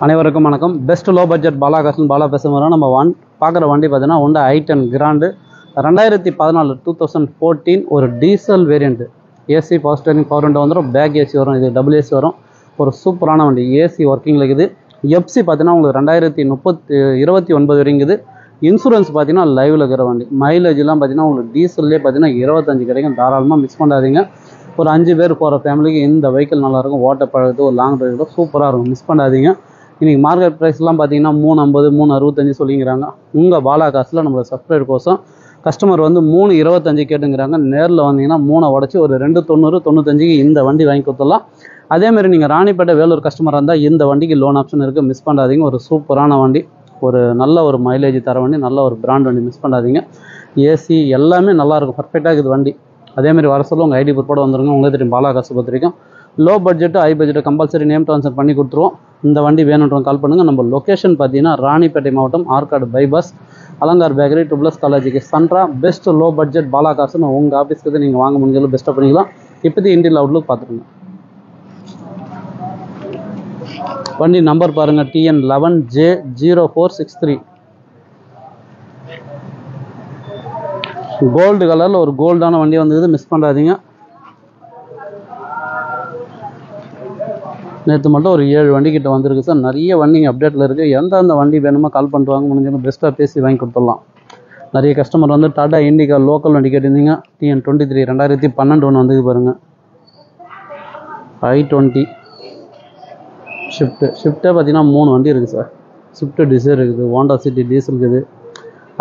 அனைவருக்கும் வணக்கம். Best low budget Bala Kasan Bala பேசுகிறோம். நம்ம பார்க்குற வண்டி பார்த்தீங்கன்னா ஹோண்டா i10 கிராண்டு 2014 ஒரு diesel variant. AC power steering power window வந்துடும், பேக் ஏசி வரும், இது டபுள் ஏசி வரும். ஒரு சூப்பரான வண்டி. ஏசி ஒர்க்கிங்கில் இருக்குது. எஃப்சி பார்த்தீங்கன்னா உங்களுக்கு 2029 வரைங்குது. இன்சூரன்ஸ் பார்த்தீங்கன்னா லைவில் இருக்கிற வண்டி. மைலேஜ்லாம் பார்த்தீங்கன்னா உங்களுக்கு டீசல்லே பார்த்தீங்கன்னா 25 கிடைக்கும். தாராளமாக மிஸ் பண்ணாதீங்க. ஒரு 5 பேர் போகிற ஃபேமிலிக்கு இந்த வெஹிக்கிள் நல்லாயிருக்கும். ஓட்ட பழகுது, ஒரு லாங் ட்ரைவ் சூப்பராக இருக்கும். மிஸ் பண்ணாதீங்க. இன்றைக்கி மார்க்கெட் ப்ரைஸ்லாம் பார்த்தீங்கன்னா 350 365 சொல்லிங்கிறாங்க. உங்கள் பாலா காசில் நம்மளோட சப்ஸ்கிரைபர் கோசம் கஸ்டமர் வந்து 325 கேட்டுங்கிறாங்க. நேரில் வந்தீங்கன்னா 3 உடச்சி ஒரு 290 95க்கு இந்த வண்டி வாங்கி கொடுத்துடலாம். அதேமாதிரி நீங்கள் ராணிப்பேட்டை வேலூர் கஸ்டமராக இருந்தால் இந்த வண்டிக்கு லோன் ஆப்ஷன் இருக்குது. மிஸ் பண்ணாதீங்க. ஒரு சூப்பரான வண்டி, ஒரு நல்ல ஒரு மைலேஜ் தர வண்டி, நல்ல ஒரு பிராண்ட் வண்டி. மிஸ் பண்ணாதீங்க. ஏசி எல்லாமே நல்லாயிருக்கும், பர்ஃபெக்டாக இருக்குது வண்டி. அதேமாதிரி வர சொல்ல உங்கள் ஐடி ப்ரூஃபோட வந்துருங்க. உங்களுக்கு தெரியும் பாலா காசு பொறுத்த வரைக்கும் low budget high budget compulsory name transfer பண்ணி கொடுத்துருவோம். இந்த வண்டி வேணுன்றவங்க கால் பண்ணுங்கள். நம்ம லொக்கேஷன் பார்த்தீங்கன்னா ராணிப்பேட்டை மாவட்டம், Arcot bypass, Alankar bakery, triple S காலேஜுக்கு சென்ட்ரா. பெஸ்ட் லோ பட்ஜெட் பாலா காசுன்னு உங்கள் ஆஃபீஸ்க்கு நீங்கள் வாங்க முடிஞ்சாலும் பெஸ்ட்டாக பண்ணிக்கலாம். இப்போதைக்கு இண்டியல் அவுட்லுக் பார்த்துருங்க. வண்டி நம்பர் பாருங்கள், TN 11J0463. கோல்டு கலரில் ஒரு கோல்டான வண்டி வந்தது. மிஸ் பண்ணாதீங்க. நேற்று மட்டும் ஒரு 7 வண்டி கிட்ட வந்திருக்கு சார். நிறைய வண்டிங்க அப்டேட்டில் இருக்குது. எந்தெந்த வண்டி வேணுமோ கால் பண்ணுவாங்க. முடிஞ்சாலும் பெஸ்ட்டாக பேசி வாங்கி கொடுத்துடலாம். நிறைய கஸ்டமர் வந்து டாடா இண்டிகா லோக்கல் வண்டி கேட்டிருந்தீங்க. TN 23 2012 ஒன்று வந்தது பாருங்கள். i20 ஷிஃப்ட்டே பார்த்தீங்கன்னா 3 வண்டி இருக்குது சார். ஸ்விஃப்ட் டிசைர் இருக்குது, ஹோண்டா சிட்டி டீசல் இருக்குது,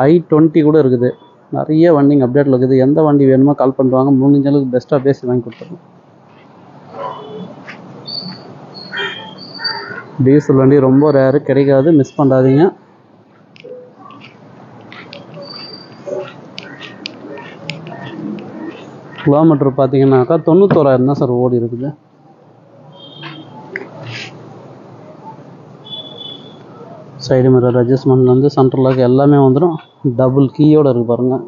i20 கூட இருக்குது. நிறைய வண்டிங்க அப்டேட்டில் இருக்குது. எந்த வண்டி வேணுமோ கால் பண்ணுவாங்க. முடிஞ்சளவுக்கு பெஸ்ட்டாக பேசி வாங்கி கொடுத்துடலாம். டீசல் வண்டி ரொம்ப ரேரு, கிடைக்காது. மிஸ் பண்ணாதீங்க. கிலோமீட்டர் பார்த்தீங்கன்னாக்கா 91,000 தான் சார் ஓடி இருக்குது. சைடு மிரர் அட்ஜஸ்ட்மெண்ட்லேருந்து சென்ட்ரல் லாக் எல்லாமே வந்துடும். டபுள் கீயோடு இருக்குது பாருங்கள்.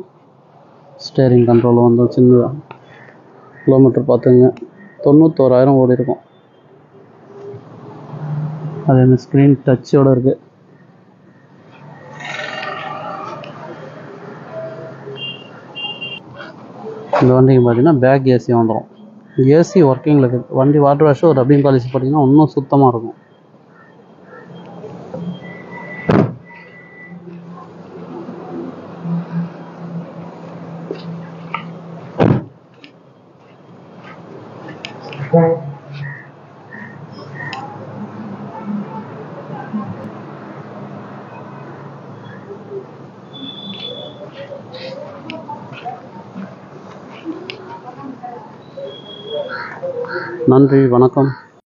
ஸ்டேரிங் கண்ட்ரோல் வந்துடும் சின்னதாக. கிலோமீட்டர் பார்த்துங்க 91,000 ஓடி இருக்கும். அதே மாதிரி ஸ்க்ரீன் டச்சோடு இருக்குது. இந்த வண்டிக்கு பார்த்தீங்கன்னா பேக் ஏசி வந்துடும். ஏசி ஒர்க்கிங்கில் இருக்குது. வண்டி வாட்டர் வாஷ் ஒரு ரப்பிங் பாலிசி போட்டிங்கன்னா இன்னும் சுத்தமாக இருக்கும். நன்றி, வணக்கம்.